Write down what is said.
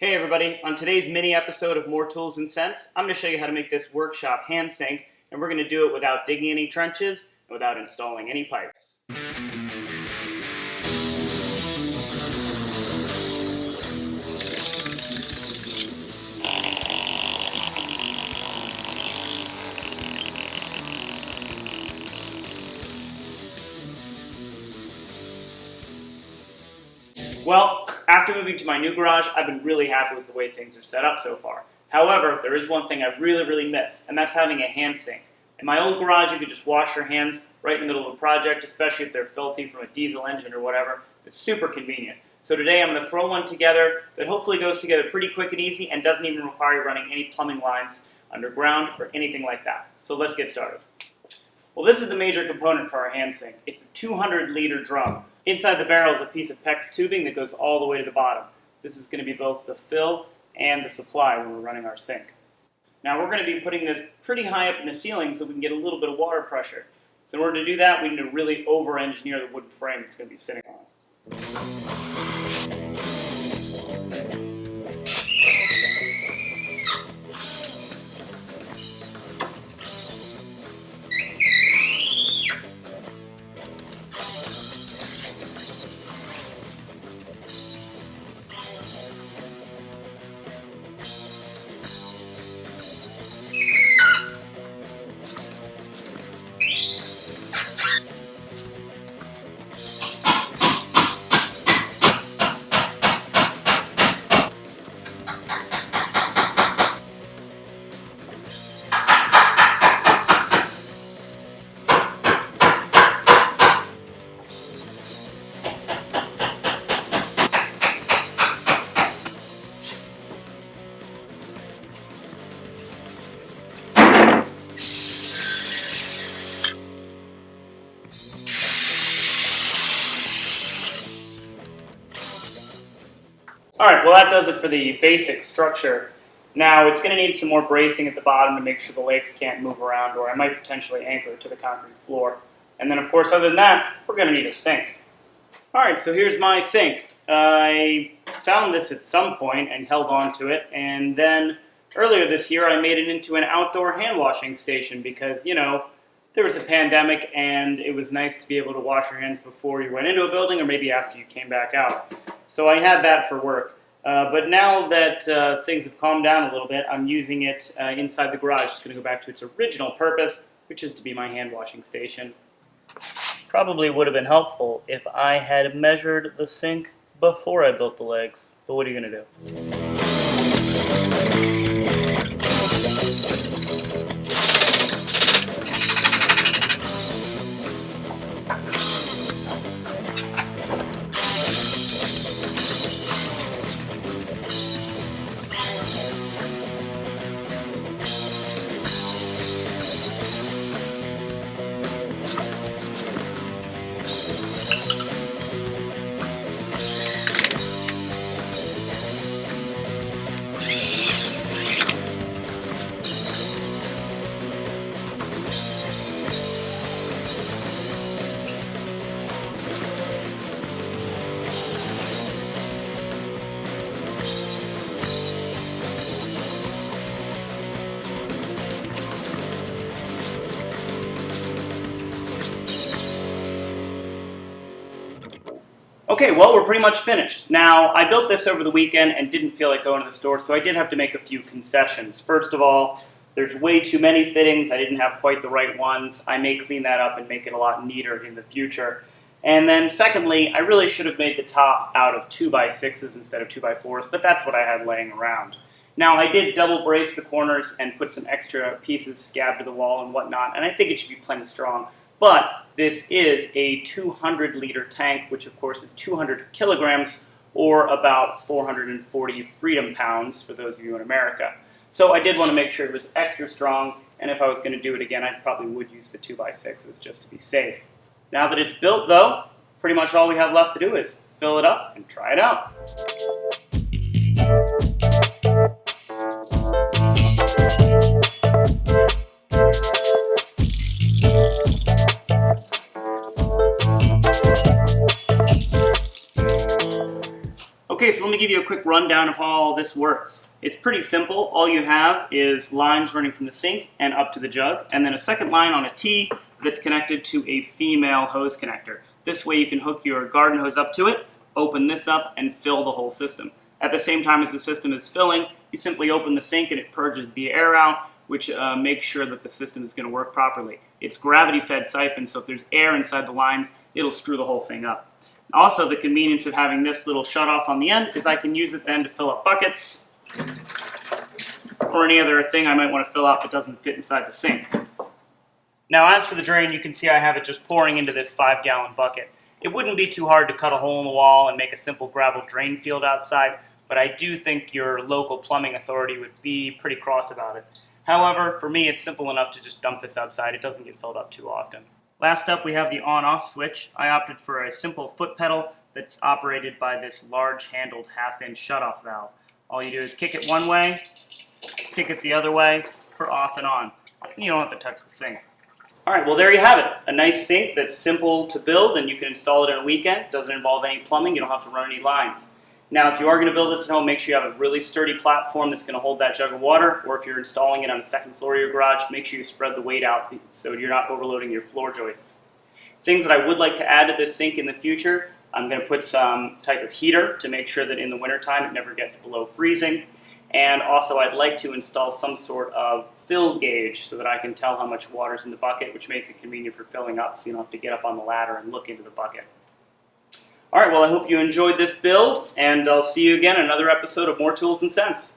Hey everybody, on today's mini episode of More Tools and Sense, I'm going to show you how to make this workshop hand sink, and we're going to do it without digging any trenches and without installing any pipes. Well, after moving to my new garage, I've been really happy with the way things are set up so far. However, there is one thing I really miss, and that's having a hand sink. In my old garage, you could just wash your hands right in the middle of a project, especially if they're filthy from a diesel engine or whatever. It's super convenient. So today I'm going to throw one together that hopefully goes together pretty quick and easy and doesn't even require running any plumbing lines underground or anything like that. So let's get started. Well, this is the major component for our hand sink. It's a 200-liter drum. Inside the barrel is a piece of PEX tubing that goes all the way to the bottom. This is going to be both the fill and the supply when we're running our sink. Now we're going to be putting this pretty high up in the ceiling so we can get a little bit of water pressure. So in order to do that, we need to really over-engineer the wooden frame it's going to be sitting on. Alright, well that does it for the basic structure. Now it's going to need some more bracing at the bottom to make sure the legs can't move around, or I might potentially anchor it to the concrete floor. And then of course, other than that, we're going to need a sink. Alright, so here's my sink. I found this at some point and held on to it, and then earlier this year I made it into an outdoor hand washing station because, you know, there was a pandemic and it was nice to be able to wash your hands before you went into a building or maybe after you came back out. So I had that for work. But now that things have calmed down a little bit, I'm using it inside the garage. It's going to go back to its original purpose, which is to be my hand washing station. Probably would have been helpful if I had measured the sink before I built the legs. But what are you going to do? Okay, well, we're pretty much finished. Now, I built this over the weekend and didn't feel like going to the store, so I did have to make a few concessions. First of all, there's way too many fittings. I didn't have quite the right ones. I may clean that up and make it a lot neater in the future. And then secondly, I really should have made the top out of 2x6s instead of 2x4s, but that's what I had laying around. Now, I did double brace the corners and put some extra pieces scabbed to the wall and whatnot, and I think it should be plenty strong. But this is a 200-liter tank, which of course is 200 kilograms, or about 440 Freedom pounds for those of you in America. So I did want to make sure it was extra strong, and if I was going to do it again, I probably would use the 2x6s just to be safe. Now that it's built, though, pretty much all we have left to do is fill it up and try it out. Okay, so let me give you a quick quick rundown of how all this works. It's pretty simple. All you have is lines running from the sink and up to the jug, and then a second line on a T that's connected to a female hose connector. This way you can hook your garden hose up to it, open this up, and fill the whole system. At the same time as the system is filling, you simply open the sink and it purges the air out, which makes sure that the system is going to work properly. It's gravity-fed siphon, so if there's air inside the lines, it'll screw the whole thing up. Also, the convenience of having this little shutoff on the end is I can use it then to fill up buckets or any other thing I might want to fill up that doesn't fit inside the sink. Now, as for the drain, you can see I have it just pouring into this 5-gallon bucket. It wouldn't be too hard to cut a hole in the wall and make a simple gravel drain field outside, but I do think your local plumbing authority would be pretty cross about it. However, for me, it's simple enough to just dump this outside. It doesn't get filled up too often. Last up, we have the on-off switch. I opted for a simple foot pedal that's operated by this large-handled half-inch shutoff valve. All you do is kick it one way, kick it the other way for off and on. You don't have to touch the sink. Alright, well there you have it. A nice sink that's simple to build and you can install it in a weekend. Doesn't involve any plumbing, you don't have to run any lines. Now if you are going to build this at home, make sure you have a really sturdy platform that's going to hold that jug of water, or if you're installing it on the second floor of your garage, make sure you spread the weight out so you're not overloading your floor joists. Things that I would like to add to this sink in the future, I'm going to put some type of heater to make sure that in the wintertime it never gets below freezing. And also I'd like to install some sort of fill gauge so that I can tell how much water is in the bucket, which makes it convenient for filling up so you don't have to get up on the ladder and look into the bucket. Alright, well I hope you enjoyed this build, and I'll see you again in another episode of More Tools and Sense.